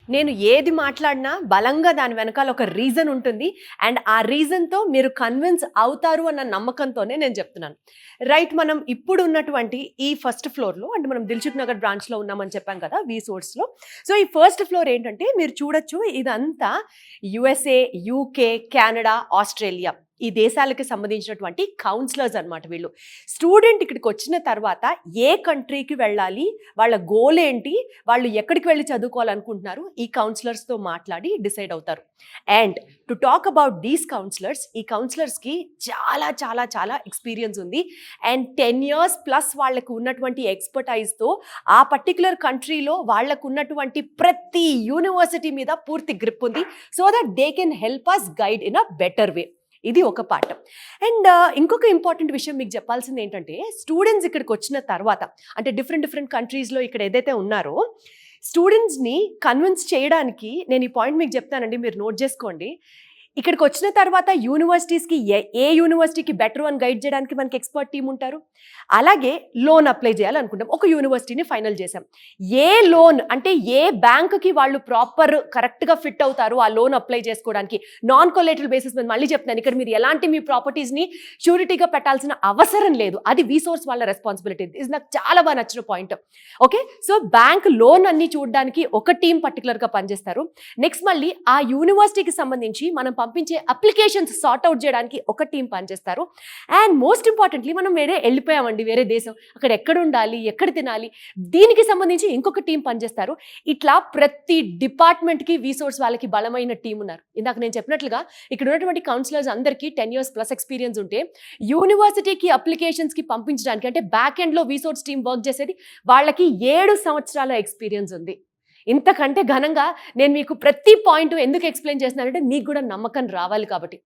నేను ఏది మాట్లాడినా బలంగా దాని వెనకాల ఒక రీజన్ ఉంటుంది. అండ్ ఆ రీజన్‌తో మీరు కన్విన్స్ అవుతారు అన్న నమ్మకంతోనే నేను చెప్తున్నాను. రైట్, మనం ఇప్పుడు ఉన్నటువంటి ఈ ఫస్ట్ ఫ్లోర్‌లో అంటే మనం దిల్‌సుఖ్ నగర్ బ్రాంచ్‌లో ఉన్నామని చెప్పాం కదా! వి సోర్స్‌లో. సో, ఈ ఫస్ట్ ఫ్లోర్ ఏంటంటే మీరు చూడొచ్చు, ఇదంతా యూఎస్ఏ, యూకే, కెనడా, ఆస్ట్రేలియా ఈ దేశాలకి సంబంధించినటువంటి కౌన్సిలర్స్ అన్నమాట వీళ్ళు. స్టూడెంట్ ఇక్కడికి వచ్చిన తర్వాత ఏ కంట్రీకి వెళ్ళాలి, వాళ్ళ గోల్ ఏంటి, వాళ్ళు ఎక్కడికి వెళ్ళి చదువుకోవాలనుకుంటున్నారు, ఈ కౌన్సిలర్స్తో మాట్లాడి డిసైడ్ అవుతారు. And to talk about these councillors, ఈ కౌన్సిలర్స్కి చాలా చాలా చాలా ఎక్స్పీరియన్స్ ఉంది. అండ్ 10 years ప్లస్ వాళ్ళకు ఉన్నటువంటి ఎక్స్పర్టైజ్తో ఆ పర్టికులర్ కంట్రీలో వాళ్ళకు ఉన్నటువంటి ప్రతి యూనివర్సిటీ మీద పూర్తి గ్రిప్ ఉంది. So that they can help us guide in a better way. ఇది ఒక పాఠం. అండ్ ఇంకొక ఇంపార్టెంట్ విషయం మీకు చెప్పాల్సింది ఏంటంటే, స్టూడెంట్స్ ఇక్కడికి వచ్చిన తర్వాత అంటే డిఫరెంట్ కంట్రీస్లో ఇక్కడ ఏదైతే ఉన్నారో స్టూడెంట్స్ని కన్విన్స్ చేయడానికి నేను ఈ పాయింట్ మీకు చెప్తానండి, మీరు నోట్ చేసుకోండి. ఇక్కడికి వచ్చిన తర్వాత యూనివర్సిటీస్కి ఏ యూనివర్సిటీకి బెటర్ అని గైడ్ చేయడానికి మనకి ఎక్స్పర్ట్ టీం ఉంటారు. అలాగే లోన్ అప్లై చేయాలనుకుంటాం, ఒక యూనివర్సిటీని ఫైనల్ చేసాం. ఏ లోన్ అంటే ఏ బ్యాంకుకి వాళ్ళు ప్రాపర్ కరెక్ట్గా ఫిట్ అవుతారు ఆ లోన్ అప్లై చేసుకోవడానికి, నాన్ కొలేటరల్ బేసిస్ మీద. మళ్ళీ చెప్తాను, ఇక్కడ మీరు ఎలాంటి మీ ప్రాపర్టీస్ని షూరిటీగా పెట్టాల్సిన అవసరం లేదు, అది వి సోర్స్ వాళ్ళ రెస్పాన్సిబిలిటీ. ఇది నాకు చాలా బాగా నచ్చిన point. Okay, so bank loan అన్ని చూడడానికి ఒక టీం పర్టికులర్గా పనిచేస్తారు. నెక్స్ట్ మళ్ళీ ఆ యూనివర్సిటీకి సంబంధించి మనం పంపించే అప్లికేషన్స్ సార్ట్ అవుట్ చేయడానికి ఒక టీం పనిచేస్తారు. అండ్ మోస్ట్ ఇంపార్టెంట్లీ మనం వెళ్ళిపోయామండి వేరే దేశం, అక్కడ ఎక్కడ ఉండాలి, ఎక్కడ తినాలి, దీనికి సంబంధించి ఇంకొక టీం పనిచేస్తారు. ఇట్లా ప్రతి డిపార్ట్మెంట్కి వి సోర్స్ వాళ్ళకి బలమైన టీం ఉన్నారు. ఇందాక నేను చెప్పినట్లుగా ఇక్కడ ఉన్నటువంటి కౌన్సిలర్స్ అందరికీ 10 years ప్లస్ ఎక్స్పీరియన్స్ ఉంటే, యూనివర్సిటీకి అప్లికేషన్స్కి పంపించడానికి అంటే బ్యాక్ ఎండ్లో వి సోర్స్ టీం వర్క్ చేసేది, వాళ్ళకి 7 సంవత్సరాల ఎక్స్పీరియన్స్ ఉంది. ఇంతకంటే ఘనంగా నేను మీకు ప్రతి పాయింట్ ఎందుకు ఎక్స్ప్లెయిన్ చేస్తున్నానంటే మీకు కూడా నమ్మకం రావాలి కాబట్టి.